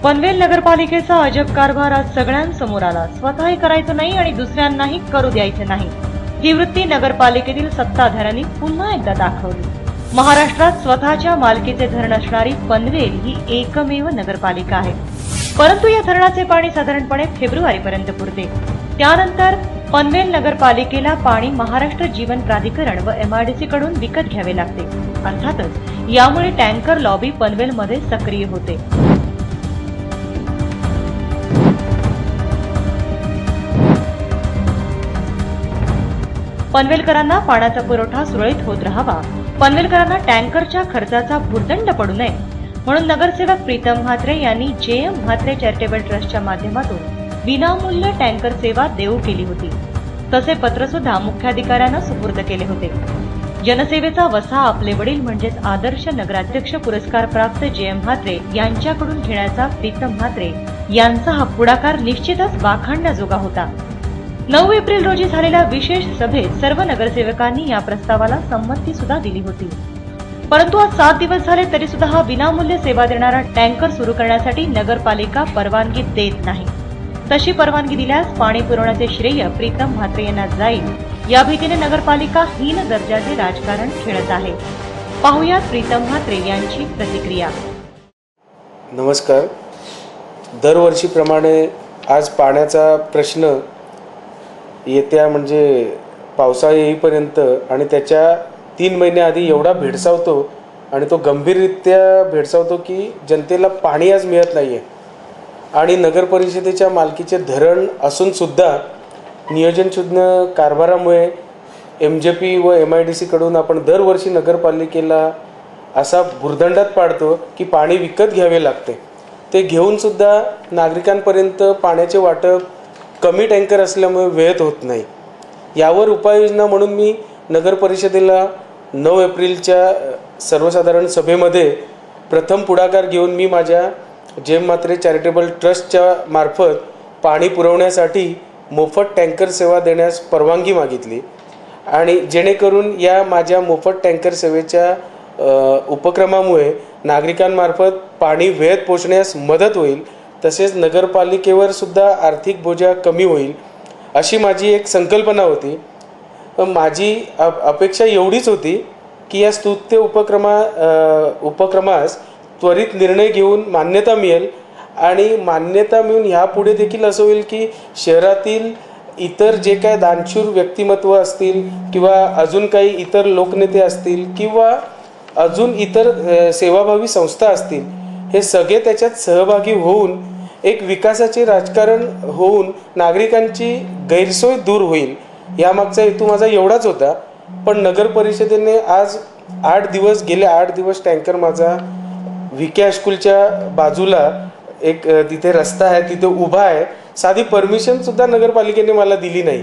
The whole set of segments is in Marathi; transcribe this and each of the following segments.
पनवेल नगरपालिकेचा अजब कारभार आज सगळ्यांसमोर आला। स्वतःही करायचं नाही आणि दुसऱ्यांनाही करू द्यायचं नाही, ही वृत्ती नगरपालिकेतील सत्ताधाऱ्यांनी पुन्हा एकदा दाखवली। महाराष्ट्रात स्वतःच्या मालकीचे धरण असणारी पनवेल ही एकमेव नगरपालिका आहे, परंतु या धरणाचे पाणी साधारणपणे फेब्रुवारीपर्यंत पुरते। त्यानंतर पनवेल नगरपालिकेला पाणी महाराष्ट्र जीवन प्राधिकरण व MIDC कडून विकत घ्यावे लागते। अर्थातच यामुळे टँकर लॉबी पनवेलमध्ये सक्रिय होते। पनवेलकरांना पाण्याचा पुरवठा सुरळीत होत राहावा, पनवेलकरांना टँकरच्या खर्चाचा भुर्दंड पडू नये म्हणून नगरसेवक प्रीतम म्हात्रे यांनी JM म्हात्रे चॅरिटेबल ट्रस्टच्या माध्यमातून विनामूल्य टँकर सेवा देऊ केली होती। तसे पत्र सुद्धा मुख्याधिकाऱ्यांना सुपूर्द केले होते। जनसेवेचा वसा आपले वडील म्हणजेच आदर्श नगराध्यक्ष पुरस्कार प्राप्त JM म्हात्रे यांच्याकडून घेण्याचा प्रीतम म्हात्रे यांचा हा पुढाकार निश्चितच वाखाणण्याजोगा होता। 9 एप्रिल रोजी झालेल्या विशेष सभेत सर्व नगरसेवकांनी या प्रस्तावाला संमती सुद्धा दिली होती, परंतु आज 7 दिवस झाले तरी सुद्धा हा विनामूल्य सेवा देणारा टँकर सुरू करण्यासाठी नगरपालिका परवानगी देत नाही। तशी परवानगी दिल्यास पाणी पुरवण्याचे श्रेय प्रीतम म्हात्रे यांना जाईल, या भीतीने नगरपालिका हीन दर्जाचे राजकारण खेळत आहे। पाहुयात प्रीतम म्हात्रे यांची प्रतिक्रिया। नमस्कार। दरवर्षीप्रमाणे आज पाण्याचा प्रश्न येत्या म्हणजे पावसाळा येईपर्यंत आणि त्याच्या 3 महिने आधी एवढा भेडसावतो आणि तो गंभीररित्या भेडसावतो की जनतेला पाणी आज मिळत नाहीये। आणि नगर परिषदेच्या मालकीचे धरण असून सुद्धा नियोजनशून्य कारभारामुळे MJP व MIDC कडून आपण दरवर्षी नगरपालिकेला असा भुर्दंडात पाडतो की पाणी विकत घ्यावे लागते। ते घेऊन सुद्धा नागरिकांपर्यंत पाण्याचे वाटप कमी टँकर असल्यामुळे वेळेत होत नाही। यावर उपाययोजना म्हणून मी नगर परिषदेला 9 एप्रिलच्या सर्वसाधारण सभेमध्ये प्रथम पुढाकार घेऊन मी माझ्या JM म्हात्रे चॅरिटेबल ट्रस्टच्या मार्फत पाणी पुरवण्यासाठी मोफत टँकर सेवा देण्यास परवानगी मागितली आणि जेणेकरून या माझ्या मोफत टँकर सेवेच्या उपक्रमामुळे नागरिकांमार्फत पाणी वेळेत पोहोचण्यास मदत होईल, तसेच नगरपालिकेवर सुद्धा आर्थिक बोजा कमी होईल अशी माझी एक संकल्पना होती। माझी अपेक्षा एवढीच होती की या स्तुत्य उपक्रमास त्वरित निर्णय घेऊन मान्यता मिळेल आणि मान्यता मिळून ह्यापुढे देखील असं होईल की शहरातील इतर जे काय दानशूर व्यक्तिमत्व असतील किंवा अजून काही इतर लोकनेते असतील किंवा अजून इतर सेवाभावी संस्था असतील, हे सगळे त्याच्यात सहभागी होऊन एक विकासाचे राजकारण होऊन नागरिकांची गैरसोय दूर होईल, यामागचा हेतू माझा एवढाच होता। पण नगर परिषदेने आज 8 दिवस गेले 8 दिवस टँकर माझा VK हायस्कूलच्या बाजूला एक तिथे रस्ता आहे तिथे उभा आहे, साधी परमिशन सुद्धा नगरपालिकेने मला दिली नाही।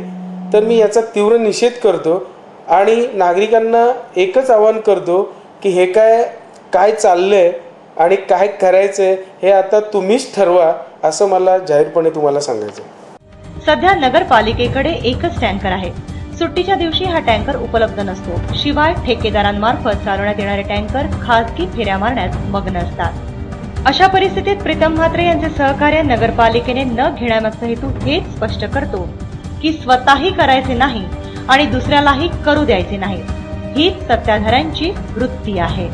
तर मी याचा तीव्र निषेध करतो आणि नागरिकांना एकच आवाहन करतो की हे काय चाललंय आणि काय करायचंय हे आता तुम्हीच ठरवा, असं मला जाहीरपणे तुम्हाला सांगायचं। सध्या नगरपालिकेकडे एकच टँकर आहे। सुट्टीच्या दिवशी हा टँकर उपलब्ध नसतो, शिवाय ठेकेदारांमार्फत चालवण्यात येणारे टँकर खासगी फेऱ्या मारण्यात मग्न असतात। अशा परिस्थितीत प्रीतम म्हात्रे यांचे सहकार्य नगरपालिकेने न घेण्यामागचा हेतू हेच स्पष्ट करतो की स्वतःही करायचे नाही आणि दुसऱ्यालाही करू द्यायचे नाही, हीच सत्ताधाऱ्यांची वृत्ती आहे।